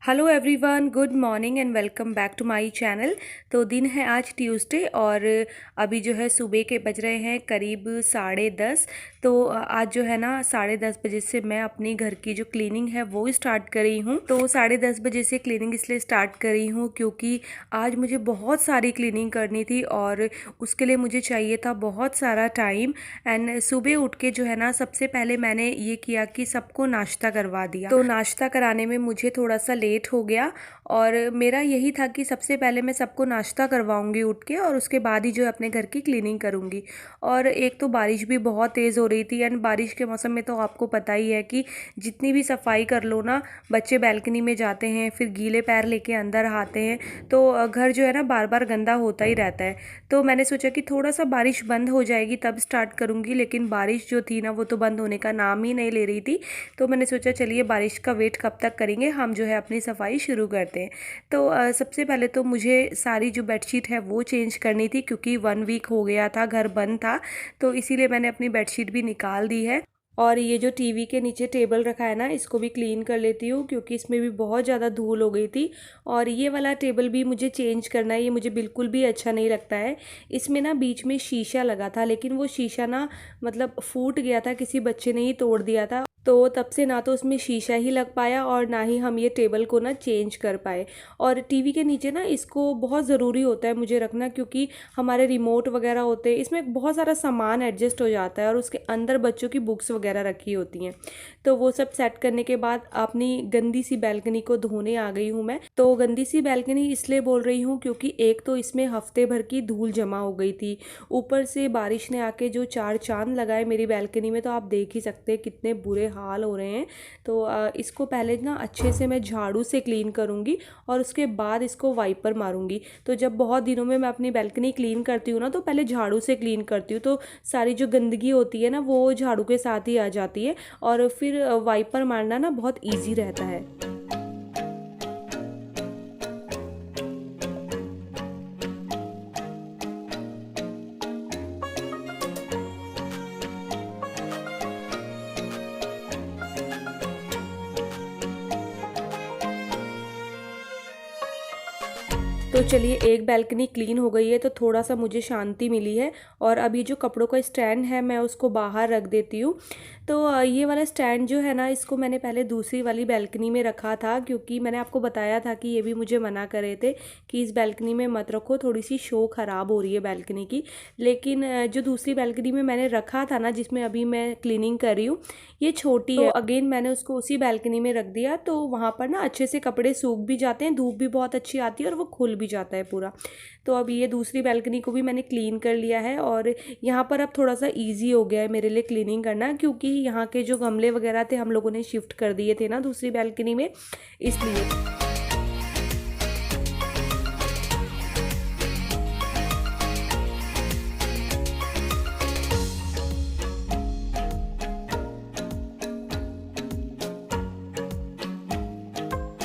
Hello everyone, good morning and welcome back to my channel. तो दिन है आज ट्यूसडे और अभी जो है सुबह के बज रहे हैं करीब 10:30। तो आज जो है ना 10:30 बजे से मैं अपनी घर की जो क्लीनिंग है वो स्टार्ट कर रही हूँ। तो 10:30 बजे से क्लीनिंग इसलिए स्टार्ट कर रही हूँ क्योंकि आज मुझे बहुत सारी क्लीनिंग करनी थी और उसके लिए मुझे चाहिए था बहुत सारा टाइम। एंड सुबह उठ के जो है ना सबसे पहले मैंने ये किया कि सबको नाश्ता करवा दिया। तो नाश्ता कराने में मुझे थोड़ा सा लेट हो गया और मेरा यही था कि सबसे पहले मैं सबको नाश्ता करवाऊंगी उठ के और उसके बाद ही जो है अपने घर की क्लीनिंग करूंगी। और एक तो बारिश भी बहुत तेज़ हो रही थी एंड बारिश के मौसम में तो आपको पता ही है कि जितनी भी सफाई कर लो ना, बच्चे बैल्कनी में जाते हैं फिर गीले पैर लेके अंदर आते हैं तो घर जो है ना बार बार गंदा होता ही रहता है। तो मैंने सोचा कि थोड़ा सा बारिश बंद हो जाएगी तब स्टार्ट करूंगी, लेकिन बारिश जो थी ना वो तो बंद होने का नाम ही नहीं ले रही थी। तो मैंने सोचा चलिए बारिश का वेट कब तक करेंगे, हम जो है अपनी सफाई शुरू करते हैं। तो सबसे पहले तो मुझे सारी जो बेडशीट है वो चेंज करनी थी क्योंकि 1 वीक हो गया था, घर बंद था। तो इसीलिए मैंने अपनी बेडशीट भी निकाल दी है। और ये जो टीवी के नीचे टेबल रखा है ना, इसको भी क्लीन कर लेती हूँ क्योंकि इसमें भी बहुत ज़्यादा धूल हो गई थी। और ये वाला टेबल भी मुझे चेंज करना है, ये मुझे बिल्कुल भी अच्छा नहीं लगता है। इसमें ना बीच में शीशा लगा था लेकिन वो शीशा ना मतलब फूट गया था, किसी बच्चे ने ही तोड़ दिया था। तो तब से ना तो उसमें शीशा ही लग पाया और ना ही हम ये टेबल को ना चेंज कर पाए। और टीवी के नीचे ना इसको बहुत ज़रूरी होता है मुझे रखना क्योंकि हमारे रिमोट वगैरह होते हैं, इसमें बहुत सारा सामान एडजस्ट हो जाता है और उसके अंदर बच्चों की बुक्स वगैरह रखी होती हैं। तो वो सब सेट करने के बाद अपनी गंदी सी बैल्कनी को धोने आ गई हूँ मैं। तो गंदी सी बैल्कनी इसलिए बोल रही हूँ क्योंकि एक तो इसमें हफ्ते भर की धूल जमा हो गई थी, ऊपर से बारिश ने आके जो चार चांद लगाए मेरी बैल्कनी में, तो आप देख ही सकते हैं कितने बुरे हाल हो रहे हैं। तो इसको पहले ना अच्छे से मैं झाड़ू से क्लीन करूँगी और उसके बाद इसको वाइपर मारूंगी। तो जब बहुत दिनों में मैं अपनी बैल्कनी क्लीन करती हूँ ना तो पहले झाड़ू से क्लीन करती हूँ, तो सारी जो गंदगी होती है ना वो झाड़ू के साथ ही आ जाती है और फिर वाइपर मारना ना बहुत ईजी रहता है। तो चलिए एक बैल्कनी क्लीन हो गई है तो थोड़ा सा मुझे शांति मिली है। और अभी जो कपड़ों का स्टैंड है मैं उसको बाहर रख देती हूँ। तो ये वाला स्टैंड जो है ना इसको मैंने पहले दूसरी वाली बैल्कनी में रखा था क्योंकि मैंने आपको बताया था कि ये भी मुझे मना कर रहे थे कि इस बैल्कनी में मत रखो, थोड़ी सी शो ख़राब हो रही है बैल्कनी की। लेकिन जो दूसरी बैल्कनी में मैंने रखा था ना जिसमें अभी मैं क्लीनिंग कर रही हूँ, ये छोटी है। तो अगेन मैंने उसको उसी बैल्कनी में रख दिया तो वहाँ पर ना अच्छे से कपड़े सूख भी जाते हैं, धूप भी बहुत अच्छी आती है और वो खुल भी जाता है पूरा। तो अब ये दूसरी बैल्कनी को भी मैंने क्लीन कर लिया है और यहाँ पर अब थोड़ा सा इजी हो गया है मेरे लिए क्लीनिंग करना क्योंकि यहाँ के जो गमले वगैरह थे हम लोगों ने शिफ्ट कर दिए थे ना दूसरी बैल्कनी में, इसलिए।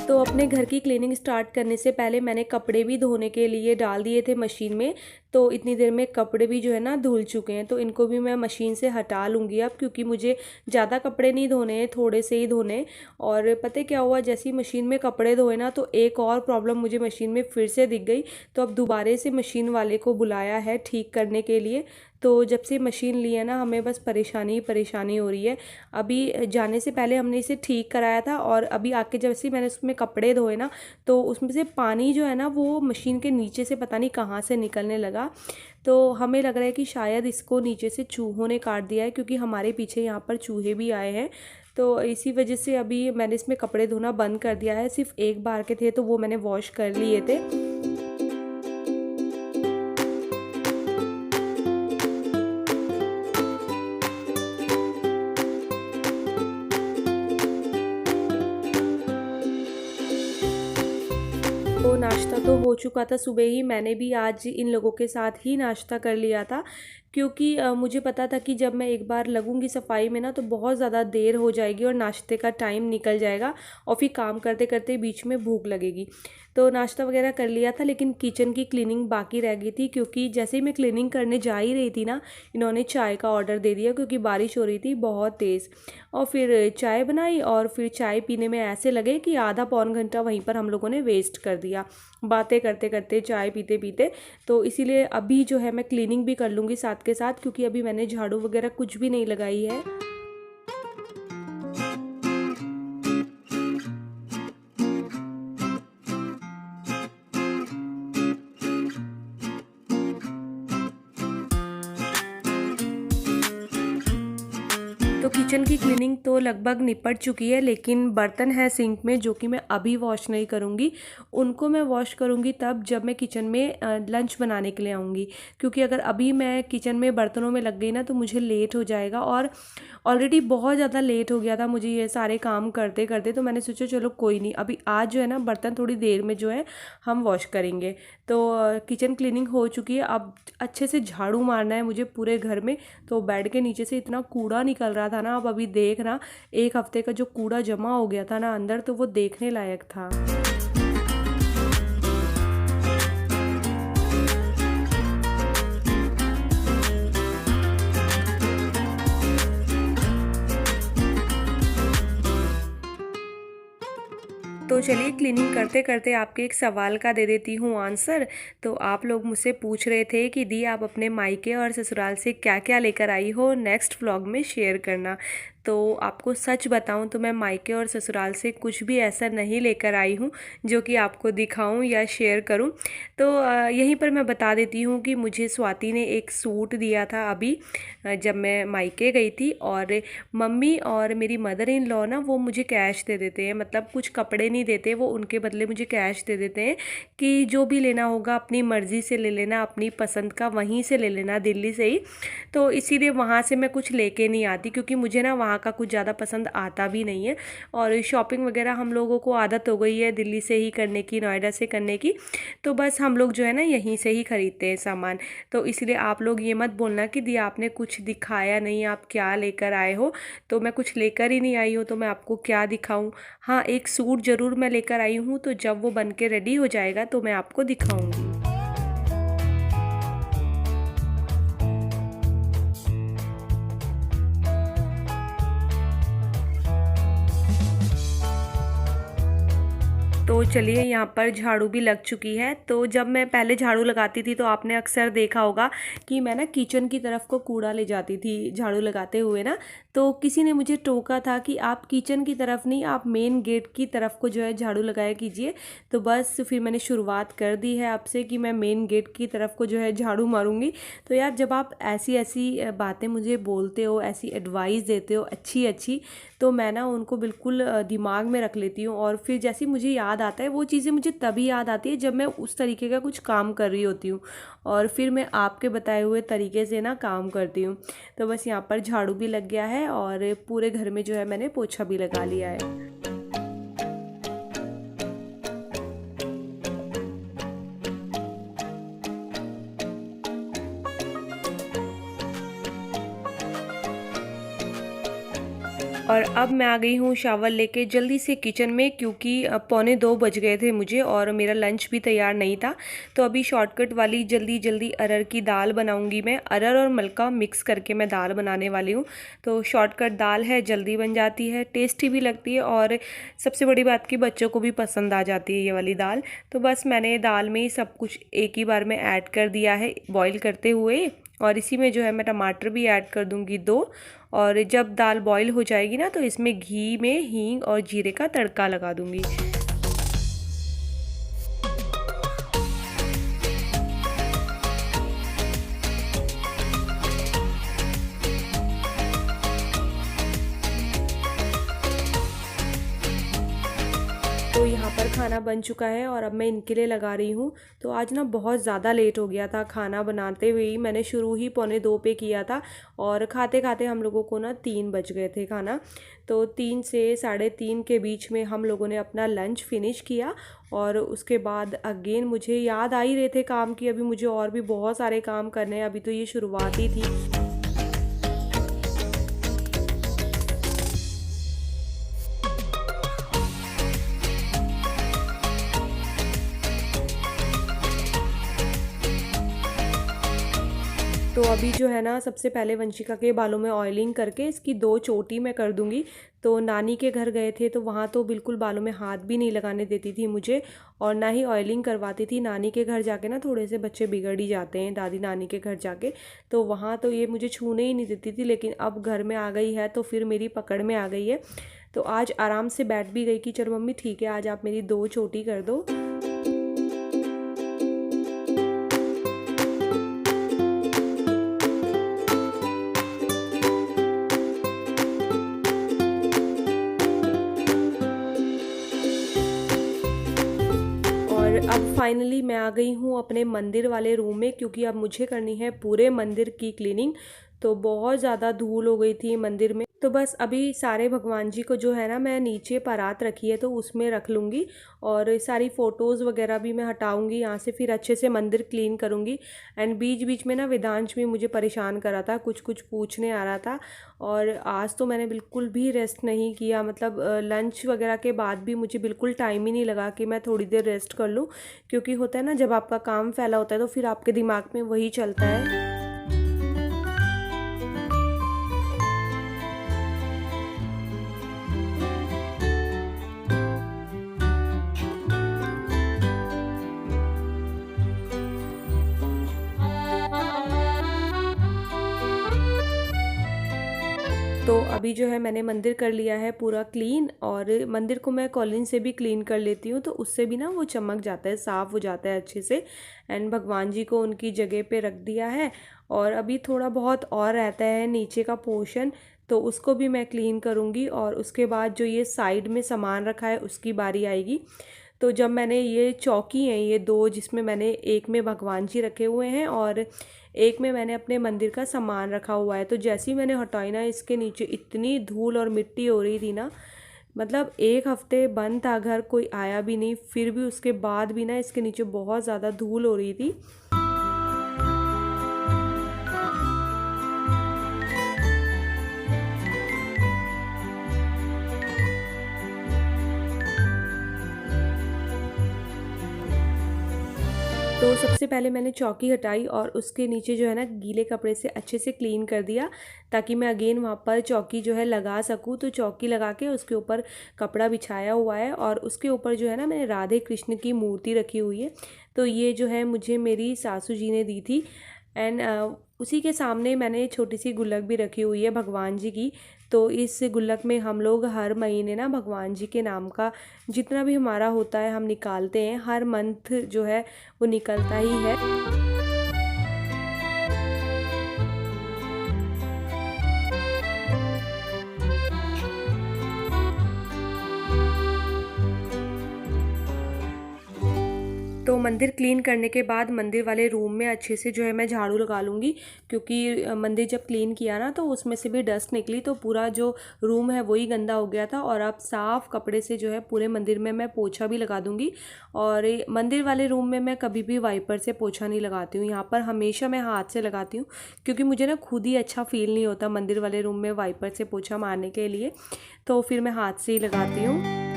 तो अपने घर की क्लीनिंग स्टार्ट करने से पहले मैंने कपड़े भी धोने के लिए डाल दिए थे मशीन में। तो इतनी देर में कपड़े भी जो है ना धुल चुके हैं, तो इनको भी मैं मशीन से हटा लूँगी अब क्योंकि मुझे ज़्यादा कपड़े नहीं धोने हैं, थोड़े से ही धोने हैं। और पता है क्या हुआ, जैसे ही मशीन में कपड़े धोए ना तो एक और प्रॉब्लम मुझे मशीन में फिर से दिख गई। तो अब दोबारा से मशीन वाले को बुलाया है ठीक करने के लिए। तो जब से मशीन ली है ना हमें बस परेशानी ही परेशानी हो रही है। अभी जाने से पहले हमने इसे ठीक कराया था और अभी आके जब से मैंने उसमें कपड़े धोए ना तो उसमें से पानी जो है ना वो मशीन के नीचे से पता नहीं कहाँ से निकलने लगा। तो हमें लग रहा है कि शायद इसको नीचे से चूहों ने काट दिया है क्योंकि हमारे पीछे यहाँ पर चूहे भी आए हैं। तो इसी वजह से अभी मैंने इसमें कपड़े धोना बंद कर दिया है। सिर्फ एक बार के थे तो वो मैंने वॉश कर लिए थे। तो नाश्ता तो हो चुका था सुबह ही, मैंने भी आज इन लोगों के साथ ही नाश्ता कर लिया था क्योंकि मुझे पता था कि जब मैं एक बार लगूंगी सफाई में ना तो बहुत ज़्यादा देर हो जाएगी और नाश्ते का टाइम निकल जाएगा और फिर काम करते करते बीच में भूख लगेगी। तो नाश्ता वगैरह कर लिया था, लेकिन किचन की क्लीनिंग बाकी रह गई थी, क्योंकि जैसे ही मैं क्लीनिंग करने जा ही रही थी ना, इन्होंने चाय का ऑर्डर दे दिया, क्योंकि बारिश हो रही थी बहुत तेज़। और फिर चाय बनाई, और फिर चाय पीने में ऐसे लगे कि आधा पौन घंटा वहीं पर हम लोगों ने वेस्ट कर दिया, बातें करते करते, चाय पीते पीते। तो इसीलिए अभी जो है मैं क्लीनिंग भी कर लूँगी साथ के साथ, क्योंकि अभी मैंने झाड़ू वगैरह कुछ भी नहीं लगाई है। तो किचन की क्लीनिंग तो लगभग निपट चुकी है, लेकिन बर्तन है सिंक में जो कि मैं अभी वॉश नहीं करूँगी। उनको मैं वॉश करूँगी तब जब मैं किचन में लंच बनाने के लिए आऊँगी, क्योंकि अगर अभी मैं किचन में बर्तनों में लग गई ना तो मुझे लेट हो जाएगा, और ऑलरेडी बहुत ज़्यादा लेट हो गया था मुझे ये सारे काम करते करते। तो मैंने सोचा चलो कोई नहीं, अभी आज जो है ना बर्तन थोड़ी देर में जो है हम वॉश करेंगे। तो किचन क्लीनिंग हो चुकी है, अब अच्छे से झाड़ू मारना है मुझे पूरे घर में। तो बेड के नीचे से इतना कूड़ा निकल रहा था ना, अब अभी देखना, एक हफ्ते का जो कूड़ा जमा हो गया था ना अंदर, तो वो देखने लायक था। तो चलिए क्लीनिंग करते करते आपके एक सवाल का दे देती हूँ आंसर। तो आप लोग मुझसे पूछ रहे थे कि दी आप अपने मायके और ससुराल से क्या क्या लेकर आई हो, नेक्स्ट व्लॉग में शेयर करना। तो आपको सच बताऊं तो मैं मायके और ससुराल से कुछ भी ऐसा नहीं लेकर आई हूं जो कि आपको दिखाऊं या शेयर करूं। तो यहीं पर मैं बता देती हूं कि मुझे स्वाति ने एक सूट दिया था अभी जब मैं मायके गई थी, और मम्मी और मेरी मदर इन लॉ ना वो मुझे कैश दे देते हैं, मतलब कुछ कपड़े नहीं देते, वो उनके बदले मुझे कैश दे देते हैं कि जो भी लेना होगा अपनी मर्ज़ी से ले लेना, अपनी पसंद का वहीं से ले लेना, दिल्ली से ही। तो इसीलिए वहाँ से मैं कुछ लेके नहीं आती, क्योंकि मुझे ना वहाँ का कुछ ज़्यादा पसंद आता भी नहीं है, और शॉपिंग वगैरह हम लोगों को आदत हो गई है दिल्ली से ही करने की, नोएडा से करने की। तो बस हम लोग जो है ना यहीं से ही ख़रीदते हैं सामान। तो इसलिए आप लोग ये मत बोलना कि दी आपने कुछ दिखाया नहीं, आप क्या लेकर आए हो। तो मैं कुछ लेकर ही नहीं आई हूँ, तो मैं आपको क्या दिखाऊँ। हाँ, एक सूट ज़रूर मैं लेकर आई हूँ, तो जब वो बन के रेडी हो जाएगा तो मैं आपको दिखाऊँगी। तो चलिए यहाँ पर झाड़ू भी लग चुकी है। तो जब मैं पहले झाड़ू लगाती थी तो आपने अक्सर देखा होगा कि मैं ना किचन की तरफ को कूड़ा ले जाती थी झाड़ू लगाते हुए ना। तो किसी ने मुझे टोका था कि आप किचन की तरफ नहीं, आप मेन गेट की तरफ को जो है झाड़ू लगाया कीजिए। तो बस फिर मैंने शुरुआत कर दी है अब से कि मैं मेन गेट की तरफ को जो है झाड़ू मारूंगी। तो यार जब आप ऐसी ऐसी बातें मुझे बोलते हो, ऐसी एडवाइस देते हो अच्छी अच्छी, तो मैं ना उनको बिल्कुल दिमाग में रख लेती हूँ, और फिर जैसे मुझे याद आता है वो चीज़ें मुझे तभी याद आती है जब मैं उस तरीके का कुछ काम कर रही होती हूँ, और फिर मैं आपके बताए हुए तरीके से ना काम करती हूँ। तो बस यहाँ पर झाड़ू भी लग गया है, और पूरे घर में जो है मैंने पोछा भी लगा लिया है। और अब मैं आ गई हूँ शावर लेके जल्दी से किचन में, क्योंकि 1:45 बज गए थे मुझे और मेरा लंच भी तैयार नहीं था। तो अभी शॉर्टकट वाली जल्दी जल्दी अरहर की दाल बनाऊंगी मैं। अरहर और मलका मिक्स करके मैं दाल बनाने वाली हूँ। तो शॉर्टकट दाल है, जल्दी बन जाती है, टेस्टी भी लगती है, और सबसे बड़ी बात कि बच्चों को भी पसंद आ जाती है ये वाली दाल। तो बस मैंने दाल में ही सब कुछ एक ही बार में ऐड कर दिया है बॉईल करते हुए, और इसी में जो है मैं टमाटर भी ऐड कर दूंगी 2। और जब दाल बॉईल हो जाएगी ना तो इसमें घी में हींग और जीरे का तड़का लगा दूंगी। तो यहाँ पर खाना बन चुका है और अब मैं इनके लिए लगा रही हूँ। तो आज ना बहुत ज़्यादा लेट हो गया था खाना बनाते हुए ही, मैंने शुरू ही 1:45 पे किया था, और खाते खाते हम लोगों को ना 3 बज गए थे खाना। तो 3 से 3:30 के बीच में हम लोगों ने अपना लंच फिनिश किया, और उसके बाद अगेन मुझे याद आ ही रहे थे काम की, अभी मुझे और भी बहुत सारे काम करने हैं, अभी तो ये शुरुआत ही थी। तो अभी जो है ना सबसे पहले वंशिका के बालों में ऑयलिंग करके इसकी 2 चोटी मैं कर दूंगी। तो नानी के घर गए थे तो वहाँ तो बिल्कुल बालों में हाथ भी नहीं लगाने देती थी मुझे, और ना ही ऑयलिंग करवाती थी। नानी के घर जाके ना थोड़े से बच्चे बिगड़ ही जाते हैं दादी नानी के घर जाके, तो वहाँ तो ये मुझे छूने ही नहीं देती थी। लेकिन अब घर में आ गई है तो फिर मेरी पकड़ में आ गई है। तो आज आराम से बैठ भी गई कि चलो मम्मी ठीक है, आज आप मेरी 2 चोटी कर दो। और अब फाइनली मैं आ गई हूँ अपने मंदिर वाले रूम में, क्योंकि अब मुझे करनी है पूरे मंदिर की क्लीनिंग। तो बहुत ज़्यादा धूल हो गई थी मंदिर में, तो बस अभी सारे भगवान जी को जो है ना मैं नीचे परात रखी है तो उसमें रख लूँगी, और सारी फ़ोटोज़ वगैरह भी मैं हटाऊँगी यहाँ से, फिर अच्छे से मंदिर क्लीन करूँगी। एंड बीच बीच में ना वेदांश भी मुझे परेशान कर रहा था, कुछ कुछ पूछने आ रहा था। और आज तो मैंने बिल्कुल भी रेस्ट नहीं किया, मतलब लंच वगैरह के बाद भी मुझे बिल्कुल टाइम ही नहीं लगा कि मैं थोड़ी देर रेस्ट कर लूँ, क्योंकि होता है ना जब आपका काम फैला होता है तो फिर आपके दिमाग में वही चलता है। तो अभी जो है मैंने मंदिर कर लिया है पूरा क्लीन, और मंदिर को मैं कॉलिन से भी क्लीन कर लेती हूँ, तो उससे भी ना वो चमक जाता है, साफ़ हो जाता है अच्छे से। एंड भगवान जी को उनकी जगह पे रख दिया है, और अभी थोड़ा बहुत और रहता है नीचे का पोर्शन, तो उसको भी मैं क्लीन करूँगी। और उसके बाद जो ये साइड में सामान रखा है उसकी बारी आएगी। तो जब मैंने ये चौकी हैं ये 2, जिसमें मैंने एक में भगवान जी रखे हुए हैं और एक में मैंने अपने मंदिर का सामान रखा हुआ है, तो जैसे ही मैंने हटाई ना इसके नीचे इतनी धूल और मिट्टी हो रही थी ना, मतलब 1 हफ्ते बंद था घर, कोई आया भी नहीं, फिर भी उसके बाद भी ना इसके नीचे बहुत ज़्यादा धूल हो रही थी। तो सबसे पहले मैंने चौकी हटाई और उसके नीचे जो है ना गीले कपड़े से अच्छे से क्लीन कर दिया, ताकि मैं अगेन वहाँ पर चौकी जो है लगा सकूँ। तो चौकी लगा के उसके ऊपर कपड़ा बिछाया हुआ है, और उसके ऊपर जो है ना मैंने राधे कृष्ण की मूर्ति रखी हुई है। तो ये जो है मुझे मेरी सासू जी ने दी थी। एंड उसी के सामने मैंने छोटी सी गुल्लक भी रखी हुई है भगवान जी की। तो इस गुल्लक में हम लोग हर महीने ना भगवान जी के नाम का जितना भी हमारा होता है हम निकालते हैं, हर मंथ जो है वो निकलता ही है। तो मंदिर क्लीन करने के बाद मंदिर वाले रूम में अच्छे से जो है मैं झाड़ू लगा लूँगी, क्योंकि मंदिर जब क्लीन किया ना तो उसमें से भी डस्ट निकली, तो पूरा जो रूम है वही गंदा हो गया था। और अब साफ़ कपड़े से जो है पूरे मंदिर में मैं पोछा भी लगा दूँगी। और मंदिर वाले रूम में मैं कभी भी वाइपर से पोछा नहीं लगाती हूँ, यहाँ पर हमेशा मैं हाथ से लगाती हूँ, क्योंकि मुझे ना खुद ही अच्छा फ़ील नहीं होता मंदिर वाले रूम में वाइपर से पोछा मारने के लिए, तो फिर मैं हाथ से ही लगाती हूँ।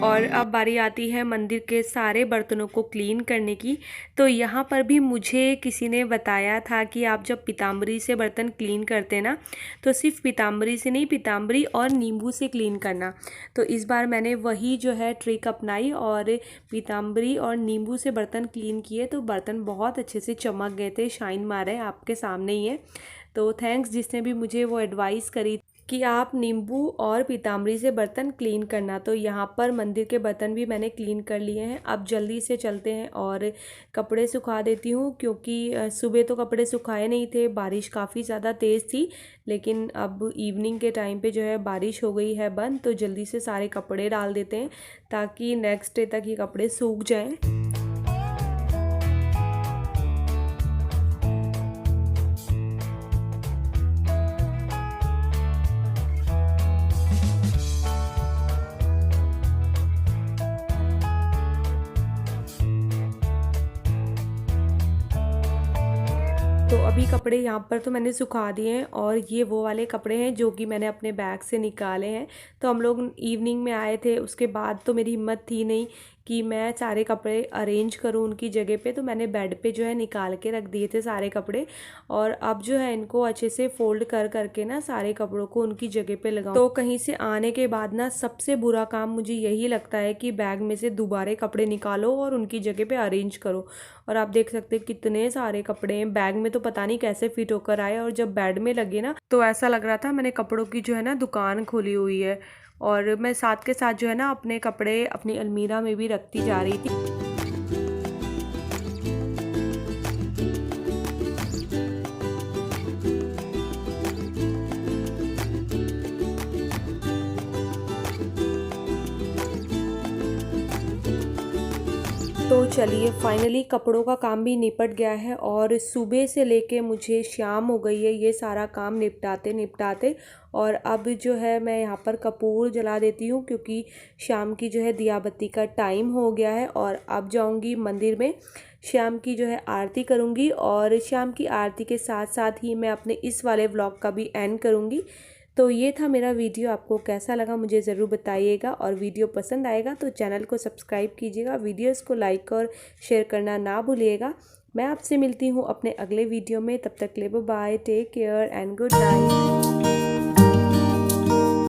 और अब बारी आती है मंदिर के सारे बर्तनों को क्लीन करने की। तो यहाँ पर भी मुझे किसी ने बताया था कि आप जब पीताम्बरी से बर्तन क्लीन करते ना, तो सिर्फ पीताम्बरी से नहीं, पीताम्बरी और नींबू से क्लीन करना। तो इस बार मैंने वही जो है ट्रिक अपनाई और पीताम्बरी और नींबू से बर्तन क्लीन किए, तो बर्तन बहुत अच्छे से चमक गए थे, शाइन मारे, आपके सामने ही है। तो थैंक्स जिसने भी मुझे वो एडवाइस करी कि आप नींबू और पीताम्बरी से बर्तन क्लीन करना। तो यहाँ पर मंदिर के बर्तन भी मैंने क्लीन कर लिए हैं। अब जल्दी से चलते हैं और कपड़े सुखा देती हूँ, क्योंकि सुबह तो कपड़े सुखाए नहीं थे, बारिश काफ़ी ज़्यादा तेज़ थी। लेकिन अब इवनिंग के टाइम पे जो है बारिश हो गई है बंद, तो जल्दी से सारे कपड़े डाल देते हैं ताकि नेक्स्ट डे तक ये कपड़े सूख जाएँ। तो अभी कपड़े यहाँ पर तो मैंने सुखा दिए हैं और ये वो वाले कपड़े हैं जो कि मैंने अपने बैग से निकाले हैं। तो हम लोग इवनिंग में आए थे, उसके बाद तो मेरी हिम्मत थी नहीं कि मैं सारे कपड़े अरेंज करूँ उनकी जगह पे, तो मैंने बेड पे जो है निकाल के रख दिए थे सारे कपड़े। और अब जो है इनको अच्छे से फोल्ड कर करके ना सारे कपड़ों को उनकी जगह पे लगाऊं। तो कहीं से आने के बाद ना सबसे बुरा काम मुझे यही लगता है कि बैग में से दोबारा कपड़े निकालो और उनकी जगह पे अरेंज करो। और आप देख सकते हैं कितने सारे कपड़े हैं बैग में, तो पता नहीं कैसे फिट होकर आए, और जब बेड में लगे ना तो ऐसा लग रहा था मैंने कपड़ों की जो है ना दुकान खोली हुई है। और मैं साथ के साथ जो है ना अपने कपड़े अपनी अलमीरा में भी रखती जा रही थी। तो चलिए फाइनली कपड़ों का काम भी निपट गया है और सुबह से लेके मुझे शाम हो गई है ये सारा काम निपटाते निपटाते। और अब जो है मैं यहाँ पर कपूर जला देती हूँ क्योंकि शाम की जो है दिया बत्ती का टाइम हो गया है। और अब जाऊँगी मंदिर में, शाम की जो है आरती करूँगी और शाम की आरती के साथ साथ ही मैं अपने इस वाले व्लॉग का भी एंड करूँगी। तो ये था मेरा वीडियो, आपको कैसा लगा मुझे ज़रूर बताइएगा, और वीडियो पसंद आएगा तो चैनल को सब्सक्राइब कीजिएगा, वीडियोस को लाइक और शेयर करना ना भूलिएगा। मैं आपसे मिलती हूँ अपने अगले वीडियो में, तब तक के लिए bye, take care and good night.